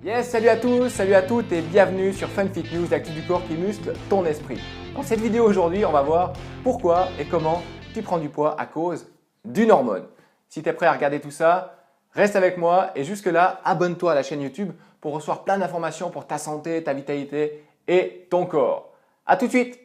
Yes, salut à tous, salut à toutes et bienvenue sur Fun Fit News, l'actu du corps qui muscle ton esprit. Dans cette vidéo aujourd'hui, on va voir pourquoi et comment tu prends du poids à cause d'une hormone. Si tu es prêt à regarder tout ça, reste avec moi et jusque là, abonne-toi à la chaîne YouTube pour recevoir plein d'informations pour ta santé, ta vitalité et ton corps. A tout de suite!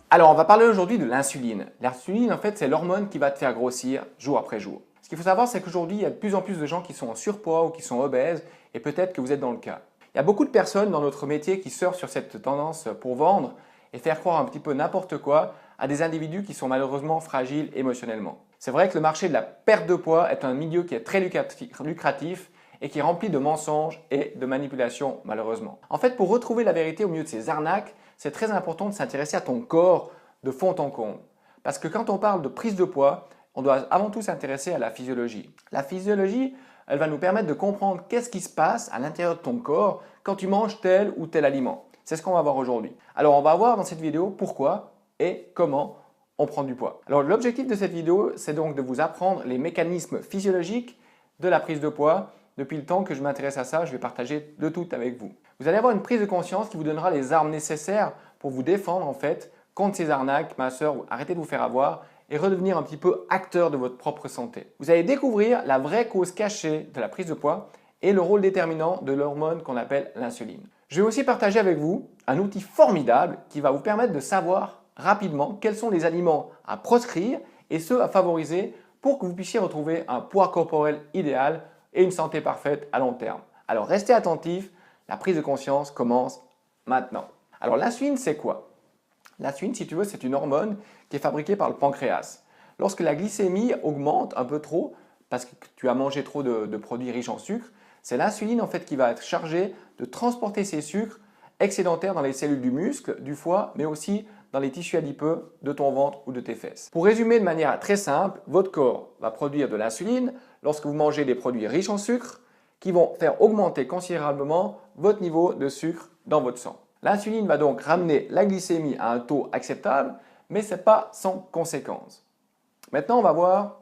Alors, on va parler aujourd'hui de l'insuline. L'insuline, en fait, c'est l'hormone qui va te faire grossir jour après jour. Ce qu'il faut savoir, c'est qu'aujourd'hui, il y a de plus en plus de gens qui sont en surpoids ou qui sont obèses et peut-être que vous êtes dans le cas. Il y a beaucoup de personnes dans notre métier qui surfent sur cette tendance pour vendre et faire croire un petit peu n'importe quoi à des individus qui sont malheureusement fragiles émotionnellement. C'est vrai que le marché de la perte de poids est un milieu qui est très lucratif et qui est rempli de mensonges et de manipulations malheureusement. En fait, pour retrouver la vérité au milieu de ces arnaques, c'est très important de s'intéresser à ton corps de fond en comble. Parce que quand on parle de prise de poids, on doit avant tout s'intéresser à la physiologie. La physiologie, elle va nous permettre de comprendre qu'est-ce qui se passe à l'intérieur de ton corps quand tu manges tel ou tel aliment. C'est ce qu'on va voir aujourd'hui. Alors on va voir dans cette vidéo pourquoi et comment on prend du poids. Alors l'objectif de cette vidéo, c'est donc de vous apprendre les mécanismes physiologiques de la prise de poids. Depuis le temps que je m'intéresse à ça, je vais partager de tout avec vous. Vous allez avoir une prise de conscience qui vous donnera les armes nécessaires pour vous défendre en fait contre ces arnaques, ma soeur, arrêtez de vous faire avoir et redevenir un petit peu acteur de votre propre santé. Vous allez découvrir la vraie cause cachée de la prise de poids et le rôle déterminant de l'hormone qu'on appelle l'insuline. Je vais aussi partager avec vous un outil formidable qui va vous permettre de savoir rapidement quels sont les aliments à proscrire et ceux à favoriser pour que vous puissiez retrouver un poids corporel idéal et une santé parfaite à long terme. Alors restez attentifs, la prise de conscience commence maintenant. Alors l'insuline, c'est quoi? L'insuline, si tu veux, c'est une hormone qui est fabriquée par le pancréas. Lorsque la glycémie augmente un peu trop, parce que tu as mangé trop de produits riches en sucre, c'est l'insuline en fait qui va être chargée de transporter ces sucres excédentaires dans les cellules du muscle, du foie, mais aussi dans les tissus adipeux de ton ventre ou de tes fesses. Pour résumer de manière très simple, votre corps va produire de l'insuline lorsque vous mangez des produits riches en sucre qui vont faire augmenter considérablement votre niveau de sucre dans votre sang. L'insuline va donc ramener la glycémie à un taux acceptable, mais ce n'est pas sans conséquence. Maintenant, on va voir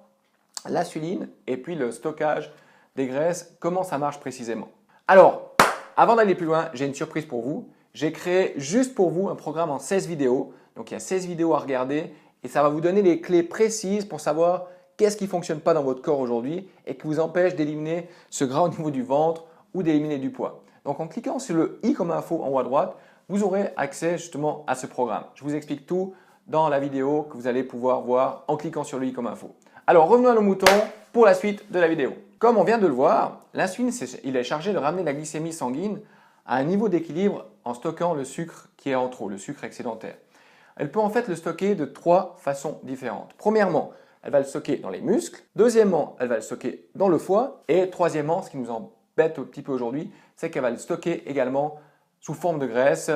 l'insuline et puis le stockage des graisses, comment ça marche précisément. Alors, avant d'aller plus loin, j'ai une surprise pour vous. J'ai créé juste pour vous un programme en 16 vidéos. Donc, il y a 16 vidéos à regarder et ça va vous donner les clés précises pour savoir qu'est-ce qui ne fonctionne pas dans votre corps aujourd'hui et qui vous empêche d'éliminer ce gras au niveau du ventre ou d'éliminer du poids. Donc, en cliquant sur le i comme info en haut à droite, vous aurez accès justement à ce programme. Je vous explique tout dans la vidéo que vous allez pouvoir voir en cliquant sur le i comme info. Alors, revenons à nos moutons pour la suite de la vidéo. Comme on vient de le voir, l'insuline il est chargé de ramener la glycémie sanguine à un niveau d'équilibre en stockant le sucre qui est en trop, le sucre excédentaire. Elle peut en fait le stocker de trois façons différentes. Premièrement, elle va le stocker dans les muscles. Deuxièmement, elle va le stocker dans le foie. Et troisièmement, ce qui nous embête un petit peu aujourd'hui, c'est qu'elle va le stocker également sous forme de graisse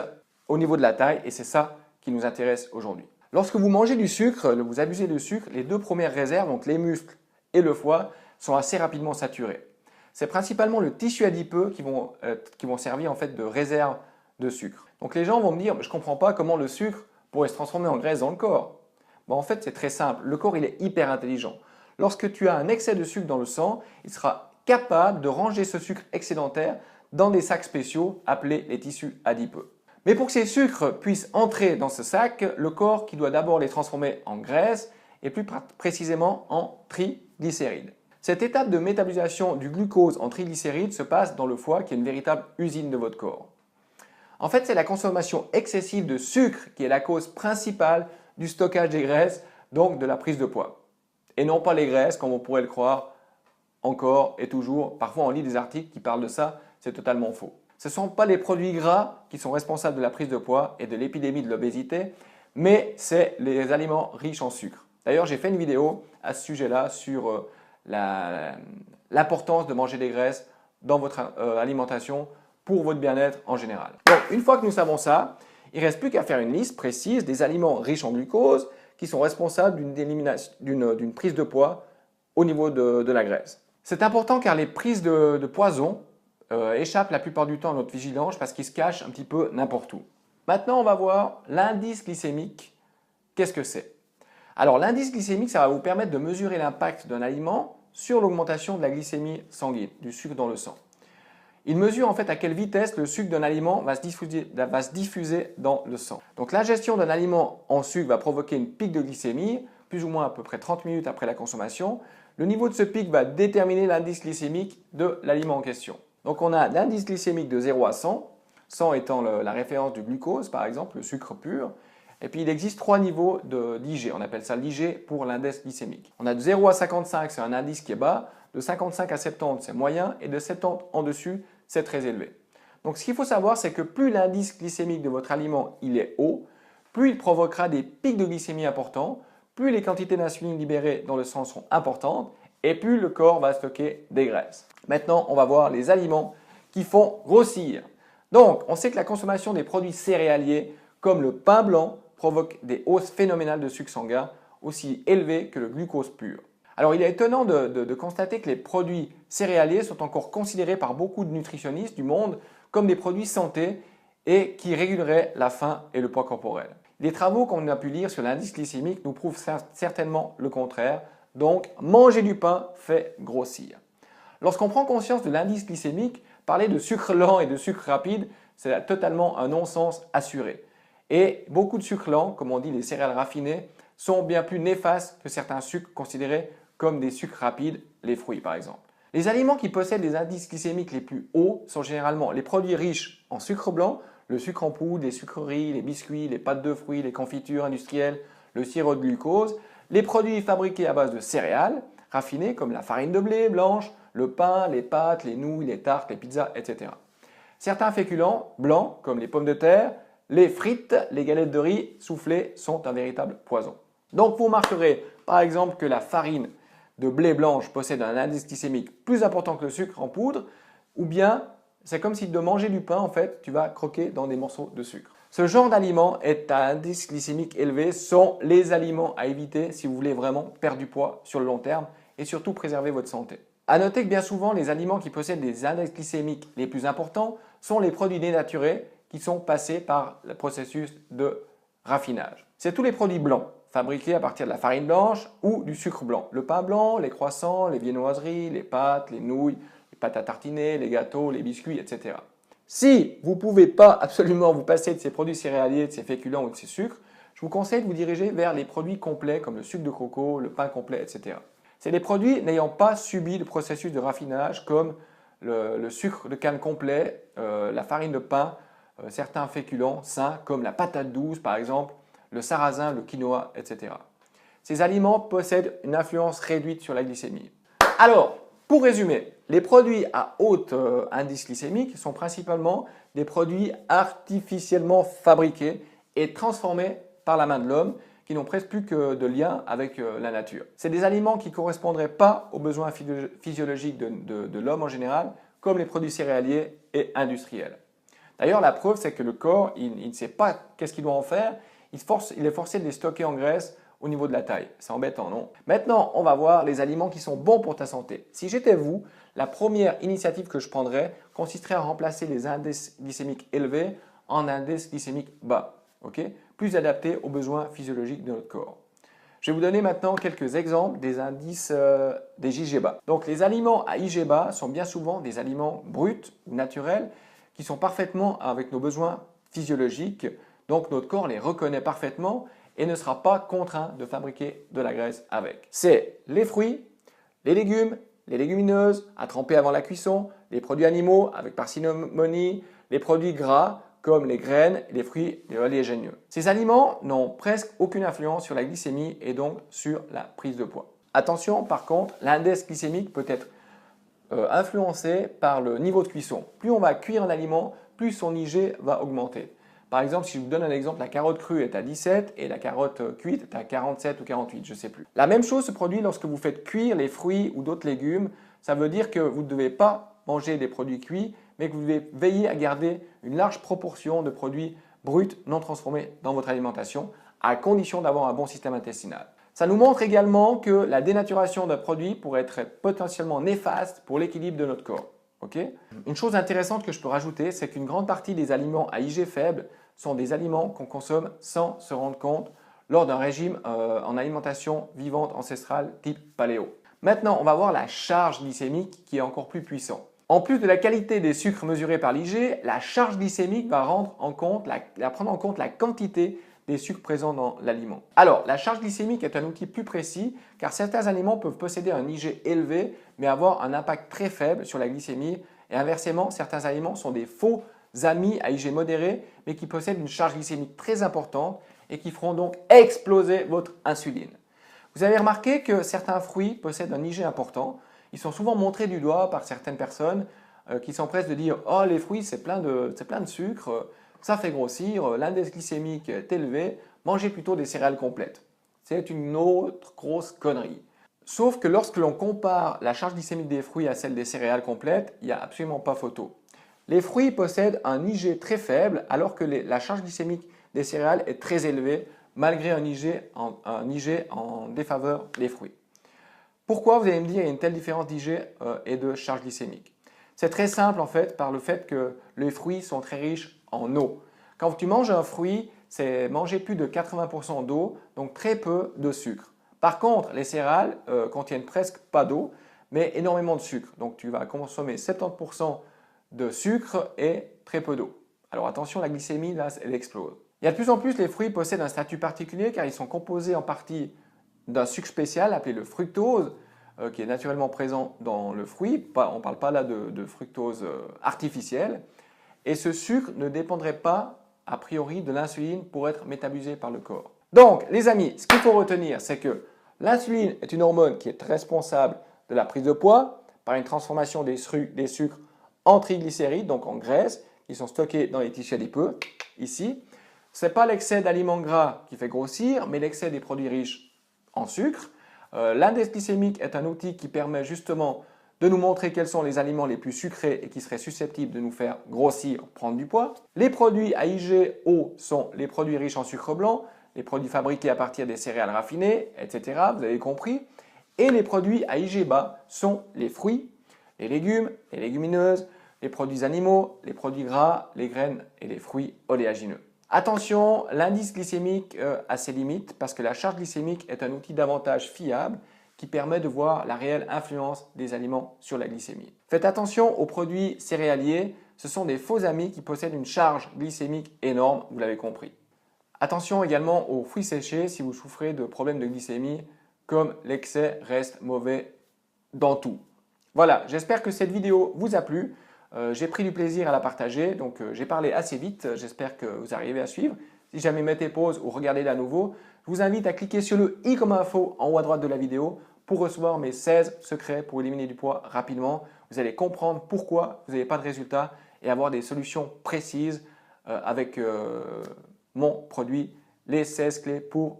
au niveau de la taille et c'est ça qui nous intéresse aujourd'hui. Lorsque vous mangez du sucre, vous abusez de sucre, les deux premières réserves, donc les muscles et le foie, sont assez rapidement saturés. C'est principalement le tissu adipeux qui vont servir en fait de réserve de sucre. Donc les gens vont me dire, je ne comprends pas comment le sucre pourrait se transformer en graisse dans le corps. En fait, c'est très simple. Le corps, il est hyper intelligent. Lorsque tu as un excès de sucre dans le sang, il sera capable de ranger ce sucre excédentaire dans des sacs spéciaux appelés les tissus adipeux. Mais pour que ces sucres puissent entrer dans ce sac, le corps qui doit d'abord les transformer en graisse et plus précisément en triglycérides. Cette étape de métabolisation du glucose en triglycérides se passe dans le foie qui est une véritable usine de votre corps. En fait, c'est la consommation excessive de sucre qui est la cause principale du stockage des graisses, donc de la prise de poids. Et non pas les graisses comme on pourrait le croire encore et toujours. Parfois on lit des articles qui parlent de ça, c'est totalement faux. Ce ne sont pas les produits gras qui sont responsables de la prise de poids et de l'épidémie de l'obésité, mais c'est les aliments riches en sucre. D'ailleurs, j'ai fait une vidéo à ce sujet-là sur l'importance de manger des graisses dans votre alimentation pour votre bien-être en général. Donc, une fois que nous savons ça, il ne reste plus qu'à faire une liste précise des aliments riches en glucose qui sont responsables d'une prise de poids au niveau de la graisse. C'est important car les prises de poison échappent la plupart du temps à notre vigilance parce qu'ils se cachent un petit peu n'importe où. Maintenant, on va voir l'indice glycémique. Qu'est-ce que c'est? Alors, l'indice glycémique, ça va vous permettre de mesurer l'impact d'un aliment sur l'augmentation de la glycémie sanguine, du sucre dans le sang. Il mesure en fait à quelle vitesse le sucre d'un aliment va se diffuser dans le sang. Donc l'ingestion d'un aliment en sucre va provoquer une pic de glycémie, plus ou moins à peu près 30 minutes après la consommation. Le niveau de ce pic va déterminer l'indice glycémique de l'aliment en question. Donc on a l'indice glycémique de 0 à 100, 100 étant la référence du glucose par exemple, le sucre pur. Et puis il existe 3 niveaux d'IG, on appelle ça l'IG pour l'indice glycémique. On a de 0 à 55, c'est un indice qui est bas, de 55 à 70 c'est moyen et de 70 en dessus c'est très élevé. Donc ce qu'il faut savoir c'est que plus l'indice glycémique de votre aliment il est haut, plus il provoquera des pics de glycémie importants, plus les quantités d'insuline libérées dans le sang seront importantes et plus le corps va stocker des graisses. Maintenant on va voir les aliments qui font grossir. Donc on sait que la consommation des produits céréaliers comme le pain blanc provoque des hausses phénoménales de sucre sanguin aussi élevées que le glucose pur. Alors il est étonnant de constater que les produits céréaliers sont encore considérés par beaucoup de nutritionnistes du monde comme des produits santé et qui réguleraient la faim et le poids corporel. Les travaux qu'on a pu lire sur l'indice glycémique nous prouvent certainement le contraire, donc manger du pain fait grossir. Lorsqu'on prend conscience de l'indice glycémique, parler de sucre lent et de sucre rapide, c'est totalement un non-sens assuré. Et beaucoup de sucres lents, comme on dit les céréales raffinées, sont bien plus néfastes que certains sucres considérés comme des sucres rapides, les fruits par exemple. Les aliments qui possèdent les indices glycémiques les plus hauts sont généralement les produits riches en sucre blanc, le sucre en poudre, les sucreries, les biscuits, les pâtes de fruits, les confitures industrielles, le sirop de glucose, les produits fabriqués à base de céréales raffinées comme la farine de blé blanche, le pain, les pâtes, les nouilles, les tartes, les pizzas, etc. Certains féculents blancs comme les pommes de terre, les frites, les galettes de riz soufflées sont un véritable poison. Donc vous remarquerez par exemple que la farine de blé blanche possède un indice glycémique plus important que le sucre en poudre, ou bien c'est comme si de manger du pain en fait tu vas croquer dans des morceaux de sucre. Ce genre d'aliments est à indice glycémique élevé sont les aliments à éviter si vous voulez vraiment perdre du poids sur le long terme et surtout préserver votre santé. A noter que bien souvent les aliments qui possèdent des indices glycémiques les plus importants sont les produits dénaturés qui sont passés par le processus de raffinage. C'est tous les produits blancs fabriqués à partir de la farine blanche ou du sucre blanc. Le pain blanc, les croissants, les viennoiseries, les pâtes, les nouilles, les pâtes à tartiner, les gâteaux, les biscuits, etc. Si vous ne pouvez pas absolument vous passer de ces produits céréaliers, de ces féculents ou de ces sucres, je vous conseille de vous diriger vers les produits complets comme le sucre de coco, le pain complet, etc. C'est des produits n'ayant pas subi le processus de raffinage comme le sucre de canne complet, la farine de pain, certains féculents sains comme la patate douce par exemple, le sarrasin, le quinoa, etc. Ces aliments possèdent une influence réduite sur la glycémie. Alors, pour résumer, les produits à haut indice glycémique sont principalement des produits artificiellement fabriqués et transformés par la main de l'homme qui n'ont presque plus que de lien avec la nature. C'est des aliments qui ne correspondraient pas aux besoins physiologiques de l'homme en général, comme les produits céréaliers et industriels. D'ailleurs, la preuve, c'est que le corps, il ne sait pas qu'est-ce qu'il doit en faire, il est forcé de les stocker en graisse au niveau de la taille. C'est embêtant, non? Maintenant, on va voir les aliments qui sont bons pour ta santé. Si j'étais vous, la première initiative que je prendrais consisterait à remplacer les indices glycémiques élevés en indices glycémiques bas, plus adaptés aux besoins physiologiques de notre corps. Je vais vous donner maintenant quelques exemples des indices des IG bas. Donc les aliments à IG bas sont bien souvent des aliments bruts ou naturels qui sont parfaitement avec nos besoins physiologiques. Donc notre corps les reconnaît parfaitement et ne sera pas contraint de fabriquer de la graisse avec. C'est les fruits, les légumes, les légumineuses à tremper avant la cuisson, les produits animaux avec parcimonie, les produits gras comme les graines, les fruits et oléagineux. Ces aliments n'ont presque aucune influence sur la glycémie et donc sur la prise de poids. Attention par contre, l'indice glycémique peut être influencé par le niveau de cuisson. Plus on va cuire un aliment, plus son IG va augmenter. Par exemple, si je vous donne un exemple, la carotte crue est à 17 et la carotte cuite est à 47 ou 48, je ne sais plus. La même chose se produit lorsque vous faites cuire les fruits ou d'autres légumes. Ça veut dire que vous ne devez pas manger des produits cuits, mais que vous devez veiller à garder une large proportion de produits bruts non transformés dans votre alimentation, à condition d'avoir un bon système intestinal. Ça nous montre également que la dénaturation d'un produit pourrait être potentiellement néfaste pour l'équilibre de notre corps. Une chose intéressante que je peux rajouter, c'est qu'une grande partie des aliments à IG faible sont des aliments qu'on consomme sans se rendre compte lors d'un régime en alimentation vivante ancestrale type paléo. Maintenant, on va voir la charge glycémique qui est encore plus puissante. En plus de la qualité des sucres mesurés par l'IG, la charge glycémique va prendre en compte la quantité des sucres présents dans l'aliment. Alors, la charge glycémique est un outil plus précis car certains aliments peuvent posséder un IG élevé mais avoir un impact très faible sur la glycémie et inversement, certains aliments sont des faux amis à IG modéré mais qui possèdent une charge glycémique très importante et qui feront donc exploser votre insuline. Vous avez remarqué que certains fruits possèdent un IG important. Ils sont souvent montrés du doigt par certaines personnes qui s'empressent de dire « Oh, les fruits, c'est plein de sucre, ça fait grossir, l'index glycémique est élevé, mangez plutôt des céréales complètes. » C'est une autre grosse connerie. Sauf que lorsque l'on compare la charge glycémique des fruits à celle des céréales complètes, il n'y a absolument pas photo. Les fruits possèdent un IG très faible alors que la charge glycémique des céréales est très élevée malgré un IG en défaveur des fruits. Pourquoi, vous allez me dire, il y a une telle différence d'IG et de charge glycémique? C'est très simple en fait par le fait que les fruits sont très riches en eau. Quand tu manges un fruit, c'est manger plus de 80% d'eau, donc très peu de sucre. Par contre, les céréales contiennent presque pas d'eau, mais énormément de sucre. Donc tu vas consommer 70% de sucre et très peu d'eau. Alors attention, la glycémie, là, elle explose. Il y a de plus en plus, les fruits possèdent un statut particulier car ils sont composés en partie d'un sucre spécial appelé le fructose qui est naturellement présent dans le fruit. On ne parle pas là de fructose artificielle. Et ce sucre ne dépendrait pas a priori de l'insuline pour être métabolisé par le corps. Donc les amis, ce qu'il faut retenir, c'est que l'insuline est une hormone qui est responsable de la prise de poids par une transformation des sucres en triglycérides, donc en graisse, qui sont stockés dans les tissus adipeux, ici. Ce n'est pas l'excès d'aliments gras qui fait grossir, mais l'excès des produits riches en sucre. L'index glycémique est un outil qui permet justement de nous montrer quels sont les aliments les plus sucrés et qui seraient susceptibles de nous faire grossir, prendre du poids. Les produits à IG haut sont les produits riches en sucre blanc, les produits fabriqués à partir des céréales raffinées, etc. Vous avez compris. Et les produits à IG bas sont les fruits, les légumes, les légumineuses, les produits animaux, les produits gras, les graines et les fruits oléagineux. Attention, l'indice glycémique a ses limites parce que la charge glycémique est un outil davantage fiable qui permet de voir la réelle influence des aliments sur la glycémie. Faites attention aux produits céréaliers, ce sont des faux amis qui possèdent une charge glycémique énorme, vous l'avez compris. Attention également aux fruits séchés si vous souffrez de problèmes de glycémie, comme l'excès reste mauvais dans tout. Voilà, j'espère que cette vidéo vous a plu. J'ai pris du plaisir à la partager, donc j'ai parlé assez vite, j'espère que vous arrivez à suivre. Si jamais mettez pause ou regardez-la à nouveau, je vous invite à cliquer sur le i comme info en haut à droite de la vidéo pour recevoir mes 16 secrets pour éliminer du poids rapidement. Vous allez comprendre pourquoi vous n'avez pas de résultats et avoir des solutions précises avec mon produit, les 16 clés pour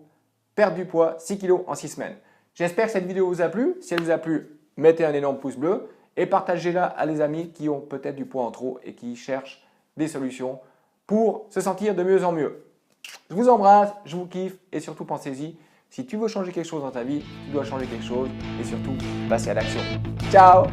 perdre du poids 6 kg en 6 semaines. J'espère que cette vidéo vous a plu. Si elle vous a plu, mettez un énorme pouce bleu et partagez-la à les amis qui ont peut-être du poids en trop et qui cherchent des solutions pour se sentir de mieux en mieux. Je vous embrasse, je vous kiffe et surtout pensez-y, si tu veux changer quelque chose dans ta vie, tu dois changer quelque chose et surtout passer à l'action. Ciao!